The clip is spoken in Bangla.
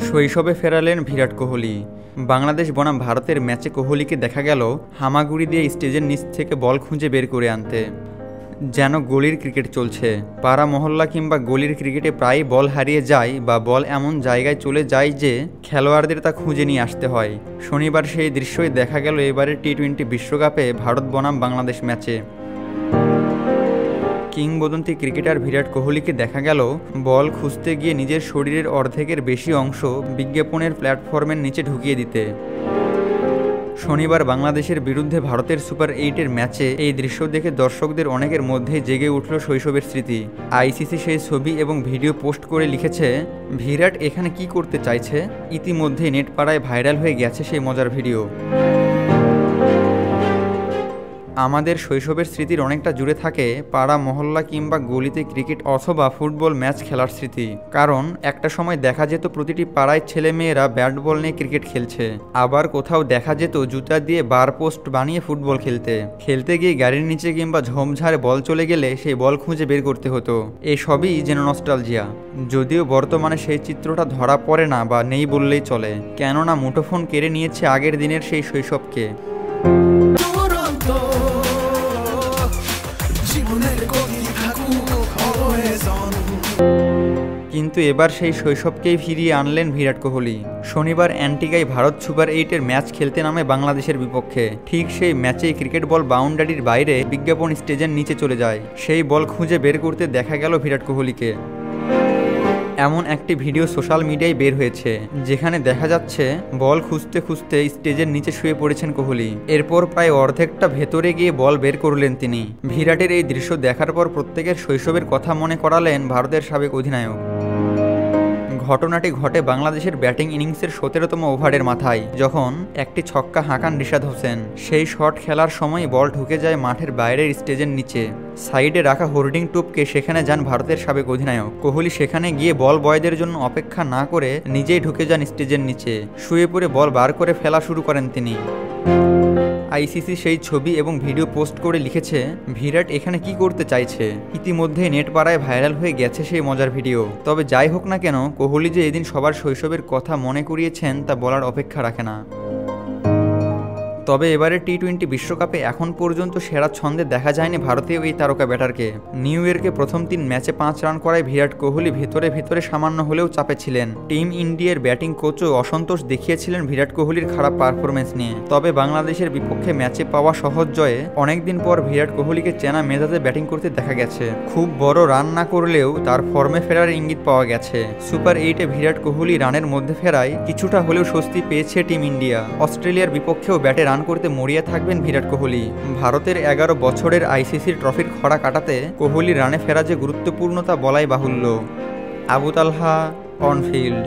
শৈশবে ফেরালেন বিরাট কোহলি। বাংলাদেশ বনাম ভারতের ম্যাচে কোহলিকে দেখা গেল হামাগুড়ি দিয়ে স্টেজের নিচ থেকে বল খুঁজে বের করে আনতে। যেন গলির ক্রিকেট চলছে। পাড়া মহল্লা কিংবা গলির ক্রিকেটে প্রায়ই বল হারিয়ে যায় বা বল এমন জায়গায় চলে যায় যে খেলোয়াড়দের তা খুঁজে নিয়ে আসতে হয়। শনিবার সেই দৃশ্যই দেখা গেল এবারের টি-20 বিশ্বকাপে ভারত বনাম বাংলাদেশ ম্যাচে। কিংবদন্তি ক্রিকেটার বিরাট কোহলিকে দেখা গেল বল খুঁজতে গিয়ে নিজের শরীরের অর্ধেকের বেশি অংশ বিজ্ঞাপনের প্ল্যাটফর্মের নিচে ঢুকিয়ে দিতে। শনিবার বাংলাদেশের বিরুদ্ধে ভারতের সুপার 8-এর ম্যাচে এই দৃশ্য দেখে দর্শকদের অনেকের মধ্যেই জেগে উঠল শৈশবের স্মৃতি। আইসিসি সেই ছবি এবং ভিডিও পোস্ট করে লিখেছে, বিরাট এখানে কি করতে চাইছে। ইতিমধ্যেই নেট পাড়ায় ভাইরাল হয়ে গেছে সেই মজার ভিডিও। আমাদের শৈশবের স্মৃতির অনেকটা জুড়ে থাকে পাড়া মহল্লা কিংবা গলিতে ক্রিকেট অথবা ফুটবল ম্যাচ খেলার স্মৃতি। কারণ একটা সময় দেখা যেত প্রতিটি পাড়ায় ছেলেমেয়েরা ব্যাট বল নিয়ে ক্রিকেট খেলছে, আবার কোথাও দেখা যেত জুতা দিয়ে বার পোস্ট বানিয়ে ফুটবল খেলতে গিয়ে গাড়ির নিচে কিংবা ঝোমঝাড়ে বল চলে গেলে সেই বল খুঁজে বের করতে হতো। এসবই যেন নস্টালজিয়া। যদিও বর্তমানে সেই চিত্রটা ধরা পড়ে না বা নেই বললেই চলে, কেননা মুঠোফোন কেড়ে নিয়েছে আগের দিনের সেই শৈশবকে। কিন্তু এবার সেই শৈশবকেই ফিরিয়ে আনলেন বিরাট কোহলি। শনিবার অ্যান্টিগায় ভারত সুপার 8-এর ম্যাচ খেলতে নামে বাংলাদেশের বিপক্ষে। ঠিক সেই ম্যাচেই ক্রিকেট বল বাউন্ডারির বাইরে বিজ্ঞাপন স্টেজের নিচে চলে যায়। সেই বল খুঁজে বের করতে দেখা গেল বিরাট কোহলিকে। এমন একটি ভিডিও সোশ্যাল মিডিয়ায় বের হয়েছে যেখানে দেখা যাচ্ছে বল খুঁজতে খুঁজতে স্টেজের নিচে শুয়ে পড়েছেন কোহলি। এরপর প্রায় অর্ধেকটা ভেতরে গিয়ে বল বের করলেন তিনি। বিরাটের এই দৃশ্য দেখার পর প্রত্যেকের শৈশবের কথা মনে করালেন ভারতের সাবেক অধিনায়ক। ঘটনাটি ঘটে বাংলাদেশের ব্যাটিং ইনিংসের 17তম ওভারের মাথায়, যখন একটি ছক্কা হাঁকান রিশাদ হোসেন। সেই শট খেলার সময় বল ঢুকে যায় মাঠের বাইরের স্টেজের নিচে। সাইডে রাখা হোর্ডিং টুপকে সেখানে যান ভারতের সাবেক অধিনায়ক। কোহলি সেখানে গিয়ে বল বয়দের জন্য অপেক্ষা না করে নিজেই ঢুকে যান স্টেজের নিচে। শুয়ে পড়ে বল বার করে ফেলা শুরু করেন তিনি। আইসিসি সেই ছবি এবং ভিডিও পোস্ট করে লিখেছে, বিরাট এখানে কি করতে চাইছে। ইতিমধ্যে নেট পাড়ায় ভাইরাল হয়ে গেছে সেই মজার ভিডিও। তবে যাই হোক না কেন, কোহলি যে এদিন সবার শৈশবের কথা মনে করিয়েছেন তা বলার অপেক্ষা রাখে না। তবে এবারে টি-20 বিশ্বকাপে এখন পর্যন্ত সেরা ছন্দে দেখা যায়নি ভারতীয় এই তারকা ব্যাটারকে। নিউ ইয়র্কে প্রথম 3 ম্যাচে 5 রান করায় বিরাট কোহলি ভেতরে সামান্য হলেও চাপে ছিলেন। টিম ইন্ডিয়ার ব্যাটিং কোচও অসন্তোষ দেখিয়েছিলেন বিরাট কোহলির খারাপ পারফরমেন্স নিয়ে। তবে বাংলাদেশের বিপক্ষে ম্যাচে পাওয়া সহজ জয়ে অনেকদিন পর বিরাট কোহলিকে চেনা মেজাজে ব্যাটিং করতে দেখা গেছে। খুব বড় রান না করলেও তার ফর্মে ফেরার ইঙ্গিত পাওয়া গেছে। সুপার 8-এ বিরাট কোহলি রানের মধ্যে ফেরায় কিছুটা হলেও স্বস্তি পেয়েছে টিম ইন্ডিয়া। অস্ট্রেলিয়ার বিপক্ষেও ব্যাটে রান করতে মরিয়া থাকবেন বিরাট কোহলি। ভারতের 11 বছরের আইসিসির ট্রফির খরা কাটাতে কোহলি রানে ফেরা যে গুরুত্বপূর্ণ তা বলাই বাহুল্য। আবু তালহা, অন ফিল্ড।